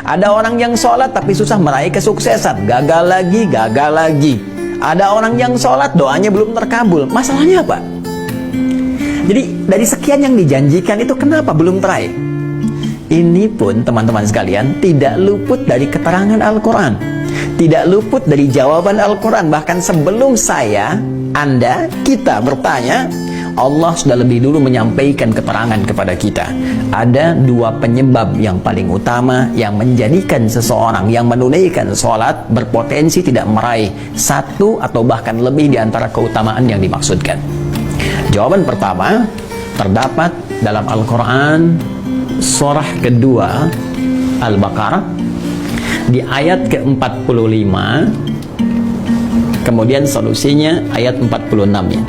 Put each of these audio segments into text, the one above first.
Ada orang yang sholat tapi susah meraih kesuksesan, gagal lagi, gagal lagi. Ada orang yang sholat doanya belum terkabul. Masalahnya apa? Jadi dari sekian yang dijanjikan itu kenapa belum teraih? Ini pun teman-teman sekalian tidak luput dari keterangan Al-Quran, tidak luput dari jawaban Al-Quran. Bahkan sebelum saya, Anda, kita bertanya, Allah sudah lebih dulu menyampaikan keterangan kepada kita. Ada dua penyebab yang paling utama yang menjadikan seseorang yang menunaikan sholat berpotensi tidak meraih satu atau bahkan lebih di antara keutamaan yang dimaksudkan. Jawaban pertama terdapat dalam Al-Quran surah kedua Al-Baqarah di ayat ke-45, kemudian solusinya ayat 46-nya.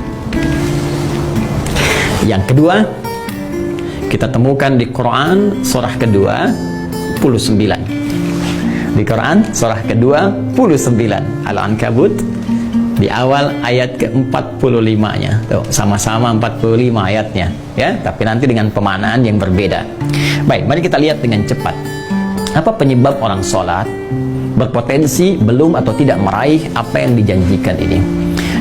Yang kedua kita temukan di Quran surah kedua 29. Di Quran surah kedua 29 Al-Ankabut di awal ayat ke-45-nya. Tuh, sama-sama 45 ayatnya ya, tapi nanti dengan pemaknaan yang berbeda. Baik, mari kita lihat dengan cepat. Apa penyebab orang sholat berpotensi belum atau tidak meraih apa yang dijanjikan ini?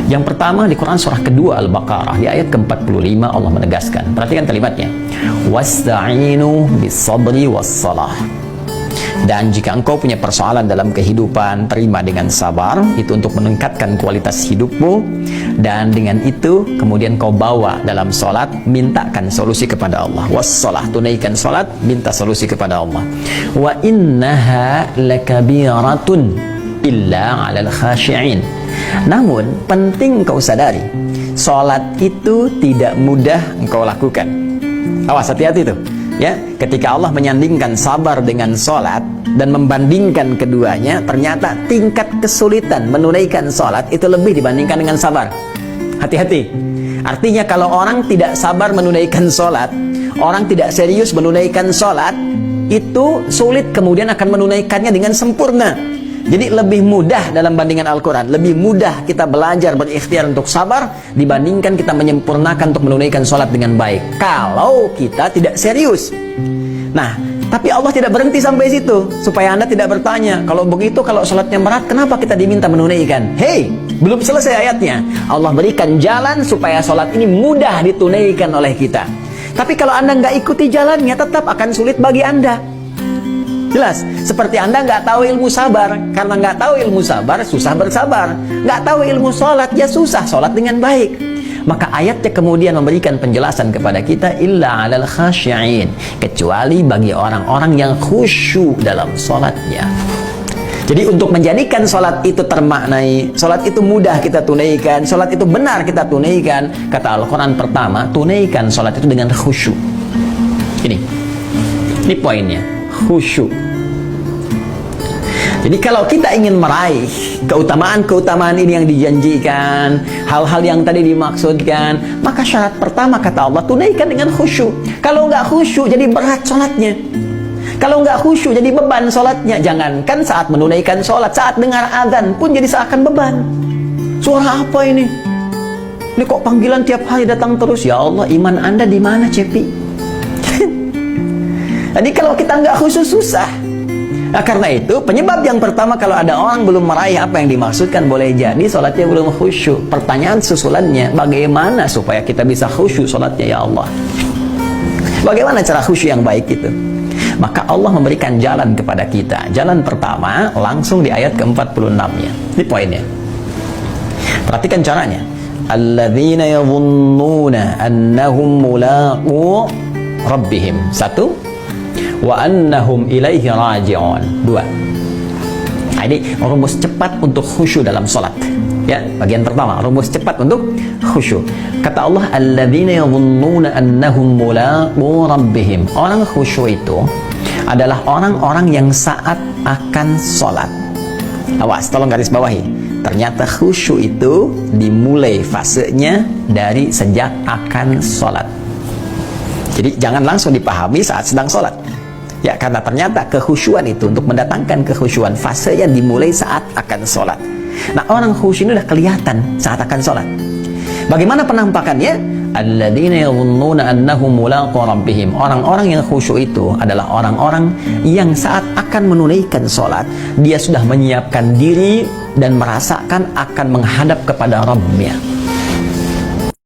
Yang pertama di Quran surah kedua Al-Baqarah di ayat ke-45 Allah menegaskan. Perhatikan kalimatnya. Wasta'inu bis-sabri was-salah. Dan jika engkau punya persoalan dalam kehidupan, terima dengan sabar, itu untuk meningkatkan kualitas hidupmu. Dan dengan itu kemudian kau bawa dalam sholat, mintakan solusi kepada Allah. Was-salah, tunaikan sholat, minta solusi kepada Allah. Wa innaha lakabiratun illa 'alal khashi'in. Namun penting kau sadari, sholat itu tidak mudah engkau lakukan. Awas, hati-hati tuh ya, ketika Allah menyandingkan sabar dengan sholat dan membandingkan keduanya, ternyata tingkat kesulitan menunaikan sholat itu lebih dibandingkan dengan sabar. Hati-hati. Artinya kalau orang tidak sabar menunaikan sholat, orang tidak serius menunaikan sholat, itu sulit kemudian akan menunaikannya dengan sempurna. Jadi lebih mudah dalam bandingan Al-Quran, lebih mudah kita belajar berikhtiar untuk sabar dibandingkan kita menyempurnakan untuk menunaikan sholat dengan baik, kalau kita tidak serius. Nah, tapi Allah tidak berhenti sampai situ, supaya Anda tidak bertanya, kalau begitu, kalau sholatnya berat, kenapa kita diminta menunaikan? Hei, belum selesai ayatnya. Allah berikan jalan supaya sholat ini mudah ditunaikan oleh kita. Tapi kalau Anda nggak ikuti jalannya, tetap akan sulit bagi Anda. Jelas, seperti Anda nggak tahu ilmu sabar. Karena nggak tahu ilmu sabar, susah bersabar. Nggak tahu ilmu sholat, ya susah sholat dengan baik. Maka ayatnya kemudian memberikan penjelasan kepada kita, illa 'alal khasyi'in, kecuali bagi orang-orang yang khusyuk dalam sholatnya. Jadi untuk menjadikan sholat itu termaknai, sholat itu mudah kita tunaikan, sholat itu benar kita tunaikan, kata Al-Quran pertama, tunaikan sholat itu dengan khusyuk. Ini poinnya, khusyuk. Jadi kalau kita ingin meraih keutamaan-keutamaan ini yang dijanjikan, hal-hal yang tadi dimaksudkan, maka syarat pertama kata Allah, tunaikan dengan khusyuk. Kalau nggak khusyuk jadi berat sholatnya. Kalau nggak khusyuk jadi beban sholatnya. Jangankan saat menunaikan sholat, saat dengar azan pun jadi seakan beban. Suara apa ini? Ini kok panggilan tiap hari datang terus? Ya Allah, iman Anda di mana, Cepi? Jadi kalau kita nggak khusyuk susah. Nah, karena itu penyebab yang pertama, kalau ada orang belum meraih apa yang dimaksudkan, boleh jadi sholatnya belum khusyuk. Pertanyaan susulannya, bagaimana supaya kita bisa khusyuk sholatnya ya Allah? Bagaimana cara khusyuk yang baik itu? Maka Allah memberikan jalan kepada kita. Jalan pertama langsung di ayat ke-46-nya. Ini poinnya. Perhatikan caranya. Alladzina yadhunnuna annahum mulaqu rabbihim. 1. Wa annahum ilaihi raji'un. 2. Nah, ini rumus cepat untuk khusyuk dalam sholat. Ya, bagian pertama, rumus cepat untuk khusyuk. Kata Allah, alladzina yadhunnuna annahum mulaqu rabbihim. Orang khusyuk itu adalah orang-orang yang saat akan sholat. Awas, tolong garis bawahi. Ternyata khusyuk itu dimulai fasenya dari sejak akan sholat. Jadi jangan langsung dipahami saat sedang sholat. Ya, karena ternyata kekhusyuan itu, untuk mendatangkan kekhusyuan, fasenya dimulai saat akan sholat. Nah, orang khusyuk ini udah kelihatan saat akan sholat. Bagaimana penampakannya? alladzina yadhunnuna annahum mulaqu rabbihim. Orang-orang yang khusyuk itu adalah orang-orang yang saat akan menunaikan sholat, dia sudah menyiapkan diri dan merasakan akan menghadap kepada Rabbnya.